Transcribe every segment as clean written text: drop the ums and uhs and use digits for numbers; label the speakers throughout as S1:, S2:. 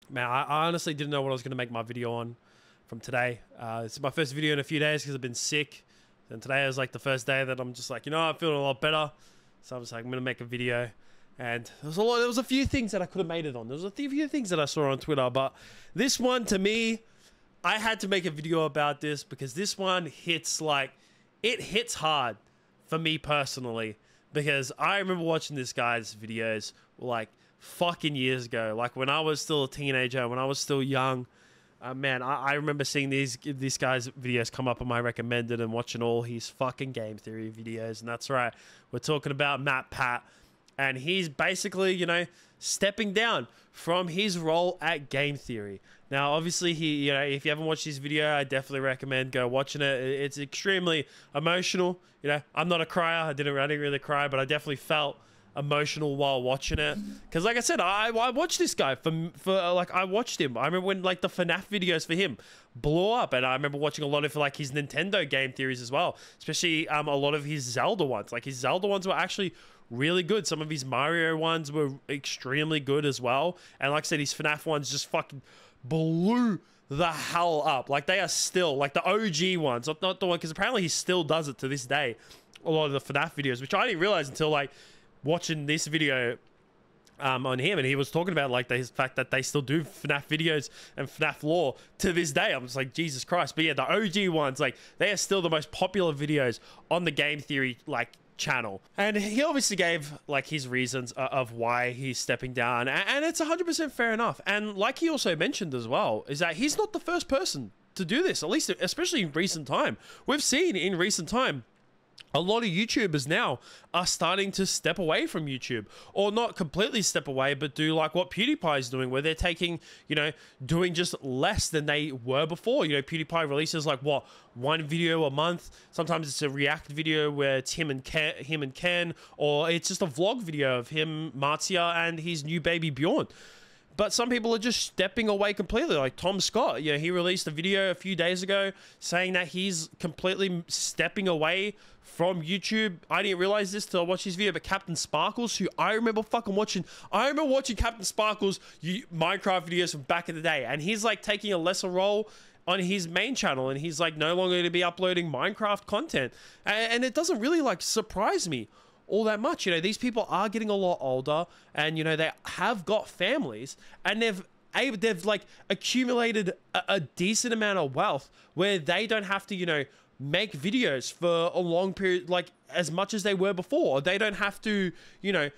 S1: Man, I honestly didn't know what I was going to make my video on from today. This is my first video in a few days because I've been sick. And today was like the first day that I'm just like, you know, I'm feeling a lot better. So I was like, I'm going to make a video. And there was a few things that I could have made it on. There was a few things that I saw on Twitter. But this one, to me, I had to make a video about this because this one hits like, it hits hard for me personally. Because I remember watching this guy's videos like fucking years ago. Like when I was still a teenager, when I was still young. Man, I remember seeing these guys' videos come up on my recommended and watching all his fucking game theory videos. And that's right, we're talking about MatPat. And he's basically, you know, stepping down from his role at Game Theory. Now, obviously, you know, if you haven't watched his video, I definitely recommend go watching it. It's extremely emotional. You know, I'm not a crier. I didn't really cry, but I definitely felt emotional while watching it. Because, like I said, I watched this guy like I watched him. I remember when like the FNAF videos for him blew up, and I remember watching a lot of like his Nintendo game theories as well, especially a lot of his Zelda ones. Like his Zelda ones were actually really good. Some of his Mario ones were extremely good as well. And like I said, his FNAF ones just fucking blew the hell up. Like they are still like the OG ones, not the one, because apparently he still does it to this day. A lot of the FNAF videos, which I didn't realize until like watching this video on him, and he was talking about like the fact that they still do FNAF videos and FNAF lore to this day. I'm just like, Jesus Christ. But yeah, the OG ones, like they are still the most popular videos on the Game Theory like channel. And he obviously gave like his reasons of why he's stepping down, and it's 100% fair enough. And like he also mentioned as well, is that he's not the first person to do this, at least especially in recent time. We've seen in recent time a lot of YouTubers now are starting to step away from YouTube, or not completely step away, but do like what PewDiePie is doing, where they're taking, you know, doing just less than they were before. You know, PewDiePie releases like what, one video a month. Sometimes it's a react video where it's him and Ken, or it's just a vlog video of him, Marzia, and his new baby Bjorn. But some people are just stepping away completely, like Tom Scott. You know, he released a video a few days ago saying that he's completely stepping away from YouTube. I didn't realize this till I watched his video, but Captain Sparkles, who I remember fucking watching. I remember watching Captain Sparkles Minecraft videos from back in the day, and he's like taking a lesser role on his main channel, and he's like no longer going to be uploading Minecraft content. And it doesn't really like surprise me all that much. You know, these people are getting a lot older, and you know, they have got families, and they've like accumulated a decent amount of wealth where they don't have to, you know, make videos for a long period, like as much as they were before. They don't have to, you know,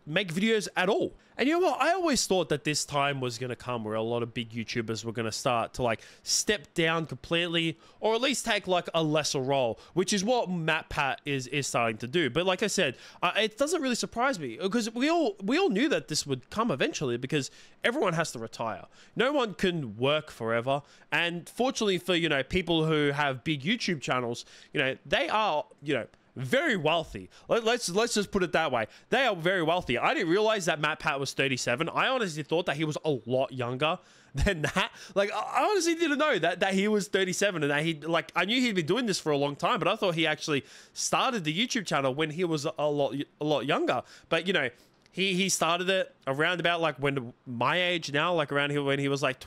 S1: make videos at all. And you know what? I always thought that this time was going to come where a lot of big YouTubers were going to start to like step down completely, or at least take like a lesser role, which is what MatPat is starting to do. But like I said, it doesn't really surprise me, because we all knew that this would come eventually, because everyone has to retire. No one can work forever. And fortunately for, you know, people who have big YouTube channels, you know, they are, you know, very wealthy. Let's just put it that way. They are very wealthy. I didn't realize that MatPat was 37. I honestly thought that he was a lot younger than that. Like, I honestly didn't know that he was 37, and that he, like, I knew he'd been doing this for a long time, but I thought he actually started the YouTube channel when he was a lot younger. But you know, he started it around about like when my age now, like around here when he was like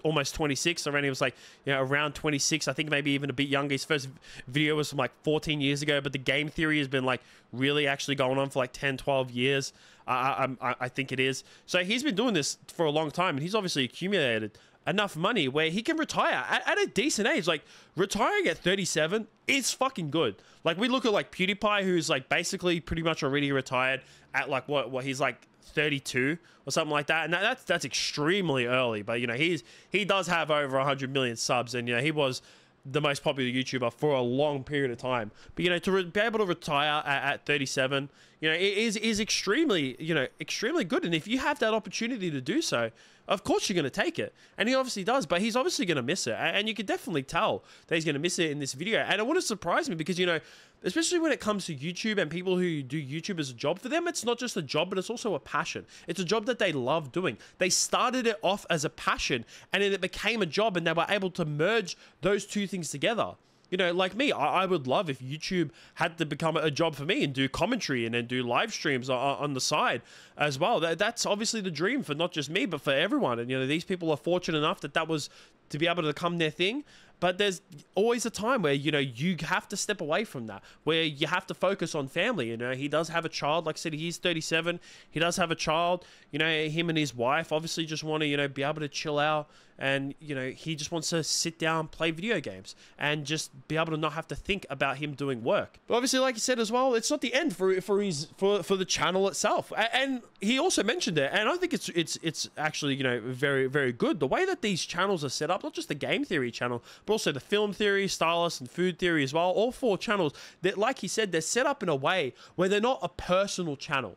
S1: almost 26. Around he was like, you know, around 26, I think, maybe even a bit younger. His first video was from like 14 years ago, but the Game Theory has been like really actually going on for like 10-12 years. I think it is. So he's been doing this for a long time, and he's obviously accumulated enough money where he can retire at a decent age. Like, retiring at 37 is fucking good. Like, we look at like PewDiePie, who's like basically pretty much already retired at like what he's like 32 or something like that, and that's extremely early. But you know, he does have over 100 million subs, and you know, he was the most popular YouTuber for a long period of time. But you know, to be able to retire at 37, you know, it is extremely, you know, extremely good. And if you have that opportunity to do so, of course you're going to take it. And he obviously does, but he's obviously going to miss it. And you can definitely tell that he's going to miss it in this video. And it wouldn't surprise me, because, you know, especially when it comes to YouTube and people who do YouTube as a job, for them, it's not just a job, but it's also a passion. It's a job that they love doing. They started it off as a passion, and then it became a job, and they were able to merge those two things together. You know, like me, I would love if YouTube had to become a job for me and do commentary and then do live streams on the side as well. That's obviously the dream for not just me, but for everyone. And, you know, these people are fortunate enough that was to be able to become their thing. But there's always a time where, you know, you have to step away from that, where you have to focus on family. You know, he does have a child. Like I said, he's 37. He does have a child. You know, him and his wife obviously just want to, you know, be able to chill out. And, you know, he just wants to sit down, play video games, and just be able to not have to think about him doing work. But obviously, like you said as well, it's not the end for the channel itself. And he also mentioned it, and I think it's actually, you know, very, very good. The way that these channels are set up, not just the game theory channel, but also the film theory, stylist, and food theory as well. All 4 channels that, like he said, they're set up in a way where they're not a personal channel.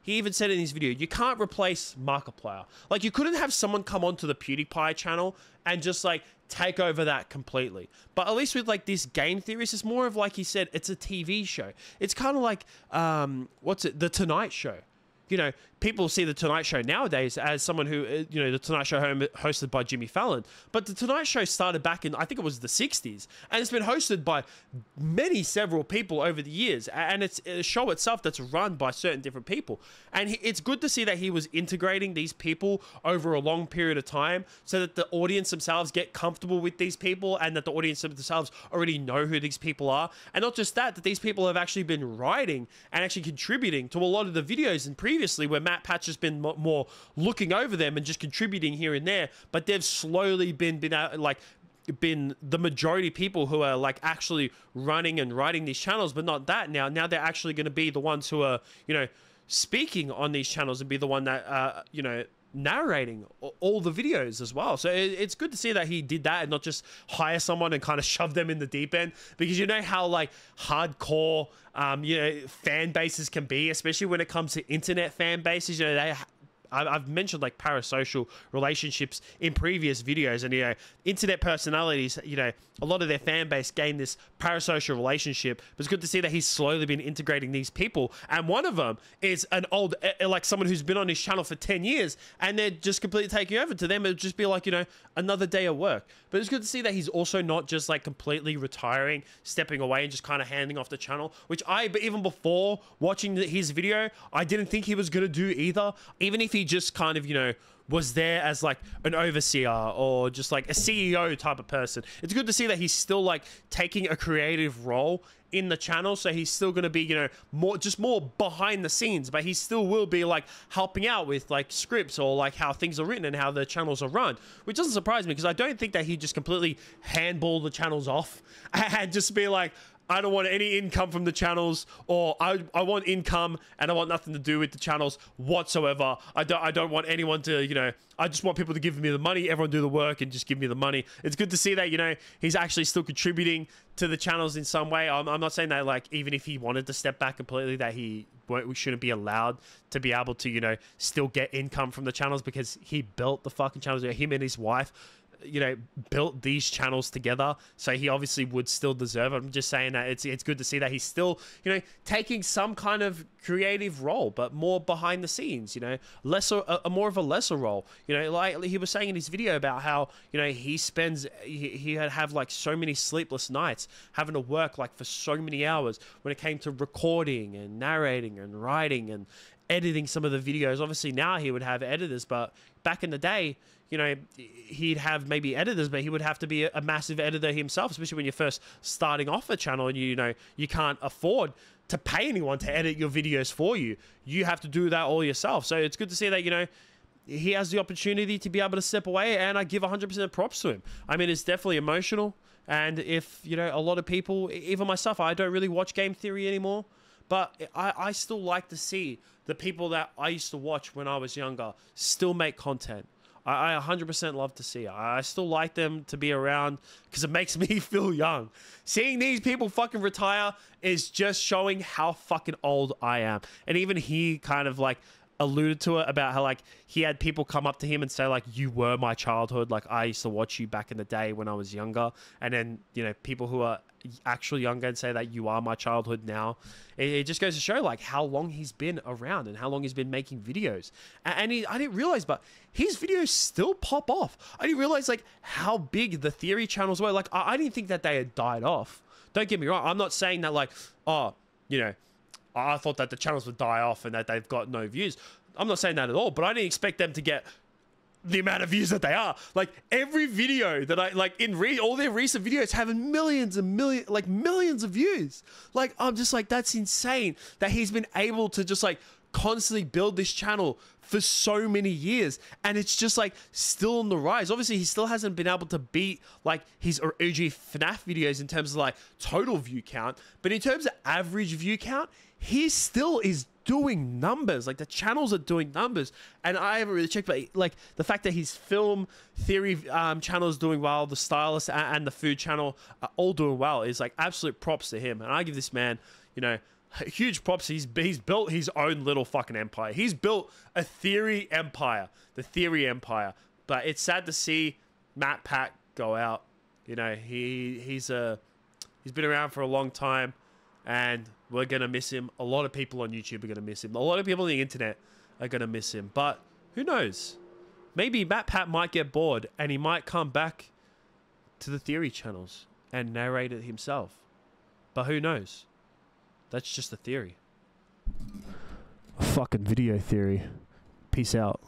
S1: He even said in his video, you can't replace Markiplier. Like, you couldn't have someone come onto the PewDiePie channel and just, like, take over that completely. But at least with, like, this game theories, it's more of, like he said, it's a TV show. It's kind of like, The Tonight Show. You know, people see The Tonight Show nowadays as someone who, you know, The Tonight Show hosted by Jimmy Fallon. But The Tonight Show started back in, I think it was the 60s. And it's been hosted by several people over the years. And it's a show itself that's run by certain different people. And it's good to see that he was integrating these people over a long period of time so that the audience themselves get comfortable with these people and that the audience themselves already know who these people are. And not just that these people have actually been writing and actually contributing to a lot of the videos and previously where MatPat's just been more looking over them and just contributing here and there, but they've slowly been the majority people who are like actually running and writing these channels. But not that now they're actually going to be the ones who are, you know, speaking on these channels and be the one that you know, narrating all the videos as well. So it's good to see that he did that and not just hire someone and kind of shove them in the deep end, because you know how like hardcore you know, fan bases can be, especially when it comes to internet fan bases. You know, I've mentioned like parasocial relationships in previous videos, and you know, internet personalities, you know, a lot of their fan base gain this parasocial relationship. But it's good to see that he's slowly been integrating these people, and one of them is an old, like someone who's been on his channel for 10 years, and they're just completely taking over. To them, it would just be like, you know, another day of work. But it's good to see that he's also not just like completely retiring, stepping away, and just kind of handing off the channel, which but even before watching his video, I didn't think he was going to do either. Even if he just kind of, you know, was there as like an overseer or just like a CEO type of person. It's good to see that he's still like taking a creative role in the channel. So he's still going to be, you know, more behind the scenes, but he still will be like helping out with like scripts or like how things are written and how the channels are run, which doesn't surprise me because I don't think that he just completely handball the channels off and just be like, I don't want any income from the channels, or I want income and I want nothing to do with the channels whatsoever. I don't want anyone to, you know, I just want people to give me the money, everyone do the work and just give me the money. It's good to see that, you know, he's actually still contributing to the channels in some way. I'm not saying that like even if he wanted to step back completely that we shouldn't be allowed to be able to, you know, still get income from the channels, because he built the fucking channels. You know, him and his wife, you know, built these channels together, so he obviously would still deserve it. I'm just saying that it's good to see that he's still, you know, taking some kind of creative role, but more behind the scenes, you know, more of a lesser role. You know, like he was saying in his video about how, you know, he had have like so many sleepless nights having to work like for so many hours when it came to recording and narrating and writing and editing some of the videos. Obviously now he would have editors, but back in the day, you know, he'd have maybe editors, but he would have to be a massive editor himself, especially when you're first starting off a channel and you know, you can't afford to pay anyone to edit your videos for you. You have to do that all yourself. So it's good to see that, you know, he has the opportunity to be able to step away, and I give 100% props to him. I mean, it's definitely emotional. And if, you know, a lot of people, even myself, I don't really watch game theory anymore, but I still like to see the people that I used to watch when I was younger still make content. I 100% love to see it. I still like them to be around because it makes me feel young. Seeing these people fucking retire is just showing how fucking old I am. And even he kind of like alluded to it about how like he had people come up to him and say like, you were my childhood, like I used to watch you back in the day when I was younger. And then, you know, people who are actually younger and say that you are my childhood now. It just goes to show like how long he's been around and how long he's been making videos. And I didn't realize, but his videos still pop off. I didn't realize like how big the theory channels were. Like I didn't think that they had died off. Don't get me wrong, I'm not saying that like, oh, you know, I thought that the channels would die off and that they've got no views. I'm not saying that at all, but I didn't expect them to get the amount of views that they are. Like every video that I like in all their recent videos having millions and millions of views. Like I'm just like, that's insane that he's been able to just like constantly build this channel for so many years, and it's just like still on the rise. Obviously he still hasn't been able to beat like his OG FNAF videos in terms of like total view count, but in terms of average view count, he still is doing numbers. Like the channels are doing numbers, and I haven't really checked, but like the fact that his film theory channel is doing well, the stylist and the food channel are all doing well is like absolute props to him. And I give this man, you know, huge props. He's built his own little fucking empire. He's built a theory empire, the theory empire. But it's sad to see MatPat go out. You know, he's been around for a long time, and we're gonna miss him. A lot of people on YouTube are gonna miss him. A lot of people on the internet are gonna miss him. But who knows? Maybe MatPat might get bored and he might come back to the theory channels and narrate it himself. But who knows? That's just a theory. Fucking video theory. Peace out.